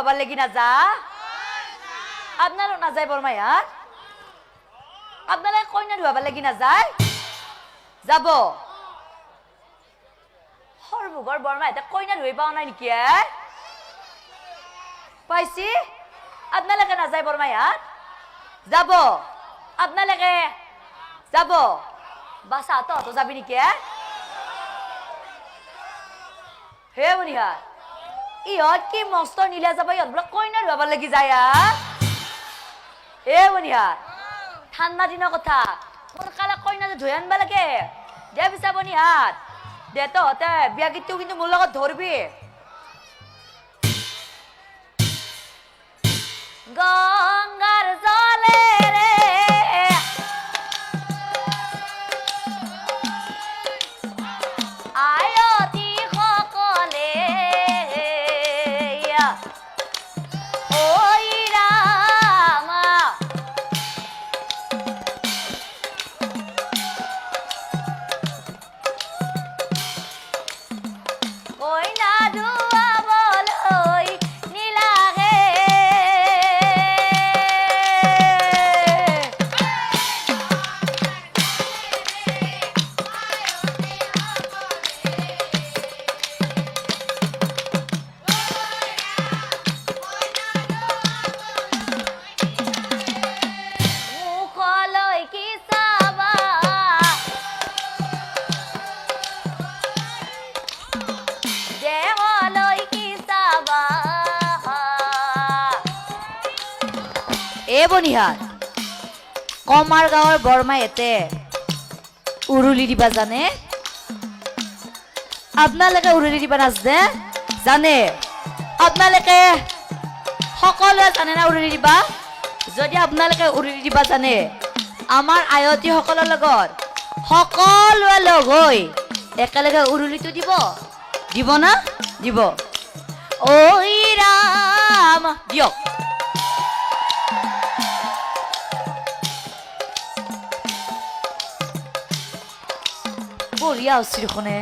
ধোয়াবার লাগি না যা আপনারও না যায় বর্মাই আর আপনারা কইনা ধোয়াবার লাগি না যায় যাব হরবুগর বর্মা এটা কইনা ধুই পাও নাই নেকি পাইছি আপনালোকে না যায় বর্মাই আর যাব আপনালোকে যাব বাসা তো যাবি নেকি হে বনিহার ইহত কি মস্ত নিলে যাব ইহত বোলে কইনা ধুয়াবার লাগি যায় এ বনিহার ঠান্ডা দিনের কথা সোনকালে কইনা ধুই আনবা লাগে দে পিছা বনিহার দে তহঁতে বিয়া গীতটো কিন্তু মোৰ লগত ধৰবি গংগাৰ জলেৰে আয়তি সকলে ঐ ৰামা কইনা ধুৱাবলৈ নিলাগে মুখলৈ কি চাবা দেহলৈ কি চাবা এ বনিহাৰ কমাৰ গাঁৱৰ বৰমাই এতে উৰুলি দিবা জানে আপোনালোকে উৰুলি দিবা নাজনে জানে আপোনালোকে সকলোৱে জানে না উৰুলি দিবা যদি আপোনালোকে উৰুলি দিবা জানে আমাৰ আয়তী সকলৰ লগত সকলোৱে লগ হৈ একেলগে উৰুলিটো দিব দিব না দিব ঐ ৰাম দিয়ক বঢ়িয়া হৈছে দেখোনে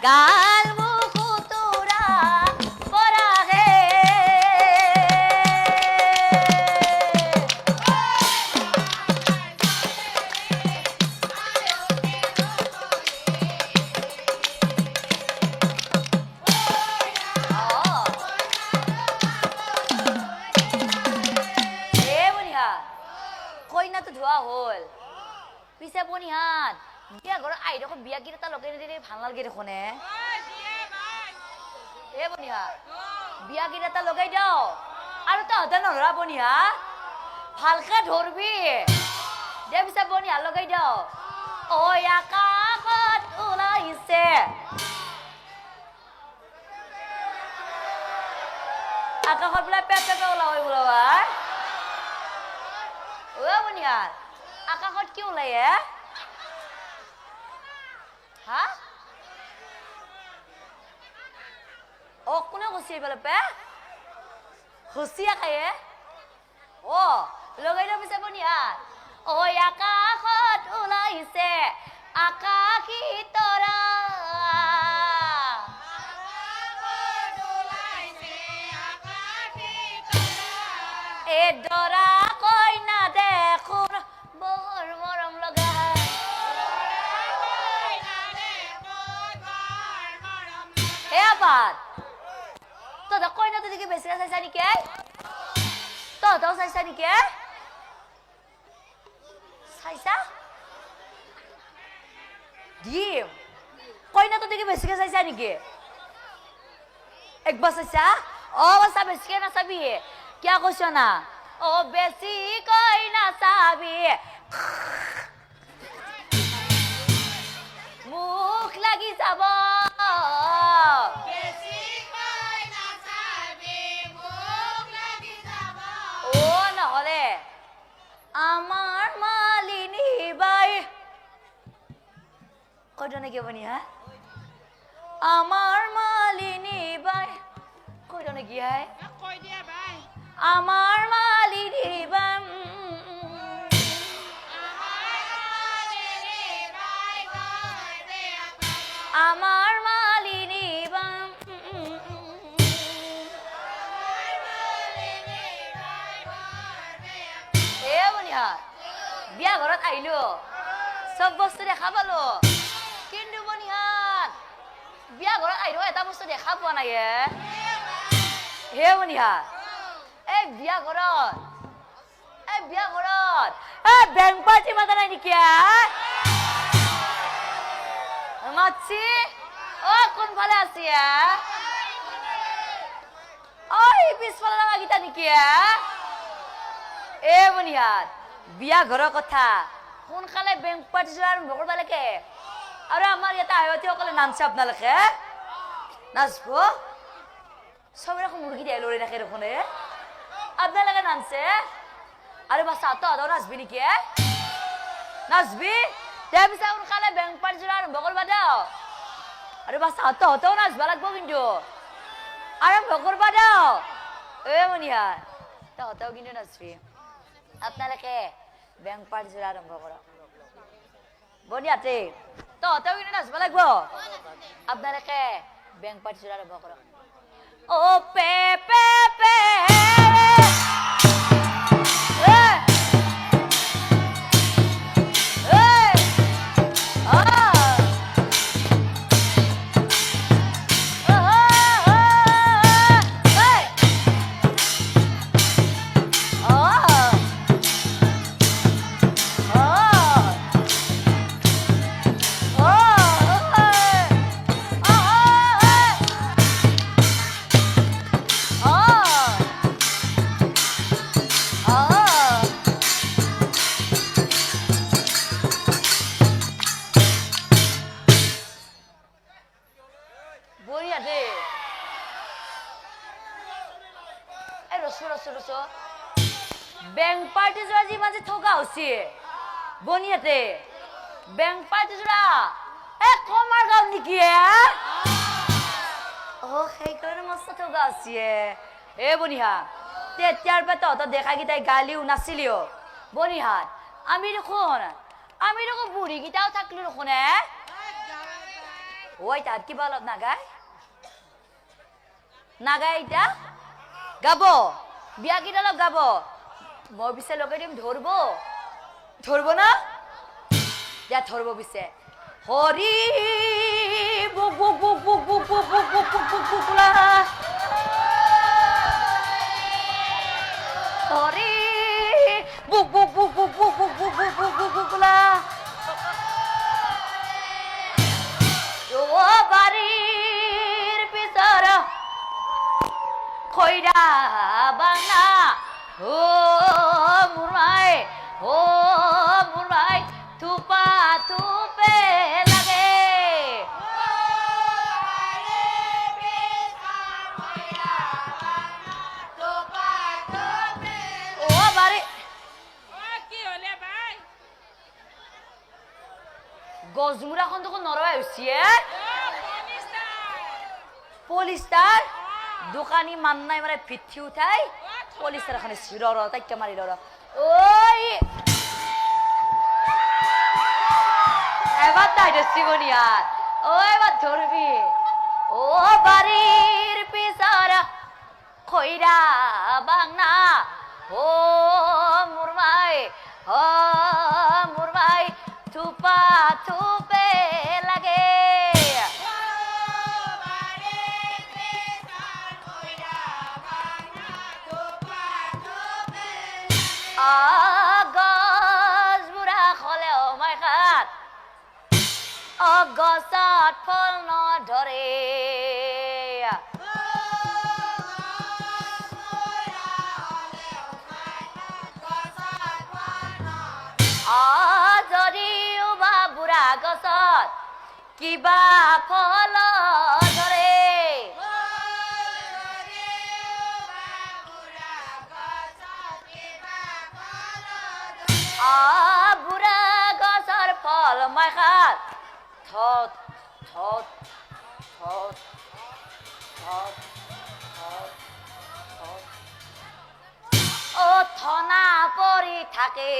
গাল মুখ তোৰা পৰাগে কইনাটো ধোৱা হ'ল পিছে বনিহাত বিয়া ঘৰ আহি দেখোন বিয়া গীত এটা লগাই নিদিলে ভাল নালাগে দেখোনে এ বনিহাত বিয়া গীত এটা লগাই দিও আৰু তহঁতে নধৰা বনিহাত ভালকে ধৰবি দে পিছে বনিহাত লগাই দিও ঐ আকাশত ওলাইছে আকাশত বোলে পেট ওলাবই বোলা ও বনিহাত আকাশত কি ওলাই হা ও কোনে খুচি পেলে পে খুচিয়া খায়ে ও লগাই দিও পিছে বনিহাত ঐ আকাশত ওলাইছে আকাশী তৰা এ দৰা কইনা দেখোন বৰ মৰম লগা হে আপাত তহঁতৰ কইনাটো দেখি বেছিকে চাইছা নেকি তহঁতেও চাইছা নেকি চাইছা দিম কইনাটো দেখি বেছিকে চাইছা নেকি একবাৰ চাইছা অ বাছা বেছিকে নাচাবি কিয় কৈছ না ও বেছি কই নাচাবি মুখ লাগি যাব ও নহলে আমার মালিনী বাই কইতো নাকি বনি হ্যাঁ আমার মালিনী বাই কইতো নাকি হ্যাঁ আমার মালিনী বাই আমার মালিনী বাই বিয়া ঘৰত আহিলো সব বস্তু দেখা পালো কিন্তু মনিহাত বিয়া ঘৰত আহিলো এটা বস্তু দেখা পোৱা নাই হে মনিহাত এই বিয়া ঘৰত বেংক পাৰ্টি মাতা নাই নেকি মাতছি কোনফালে আছি পিছফালে নামাগিতা নেকি মনিহাত বিয়া ঘৰৰ কথা সোনকালে বেংক পাৰ্টি আৰম্ভ কৰিব লাগে আৰু আমাৰ ইয়াতে আয়তীসকলে নামছে আপোনালোকে নাচব চবৰে মুৰ্গী দিয়া লৰি ৰাখে দেখোন আপোনালোকে নামছে আৰু বাচ্চা তহঁতেও নাচবি নেকি নাচবি তাৰপিছত সোনকালে বেংক পাৰ্টি আৰম্ভ কৰিব দিয় আৰু বাচ্চা তহঁতেও নাচবা লাগিব কিন্তু আৰম্ভ কৰিব দিয় মনিহাত তহঁতেও কিন্তু নাচবি আপোনালোকে বেংক পাৰ্টি আৰম্ভ কৰক বনিয়াতে তহঁতেও কিন্তু নাচব লাগিব আপোনালোকে বেংক পাৰ্টি আৰম্ভ কৰক pay pay pay bank party যোৰা যিমান যে ঠগা হৈছে বনিয়াতে বেংক পাৰ্টি যোৰা কমাৰ গাঁও নেকি সেইকাৰণে মস্ত ঠগা হৈছে বনিহা তেতিয়াৰ পৰা তহঁতৰ দেখাকেইটাই গালিও নাছিলিও বনিহাত আমি দেখোন বুঢ়ীকেইটাও থাকলো দেখোন তাত কিবা অলপ নাগাই এতিয়া গাব বিয়া কেইটা অলপ গাব মই পিছে লগাই দিম ধৰব না দিয়া ধৰব পিছে হৰি বুক বুক বুক বুক বুক বুক বুক বুক বুক বুক বুকলা হৰি বুক বুক বুক বুক বুক বুক বুক বুক বুক বুক বুকলা বাড়ির পিছর খৈরা বাংলা মুরমাই থুপা থুপে লাগে গজমুরাখন তখন নরওয়াই হচ্ছে পলিস্টার দোকানি মান্নাই মানে পিঠি উঠাই পলিস্টার এখানে তাইকে মারি ওই এবার তাই জীবনিয়ার এবার ধরবি বাড়ির পিছার খৈরা বাংনা মুরমাই থুপা থুপে লাগে গছ বুঢ়া হলে মাই খাত গছত ফল নধৰে যদিও বা বুঢ়া গছত কিবা ফল ধৰে বুঢ়া গছৰ ফল মই খাত থত থত থত থত থত থত থনা পৰি থাকে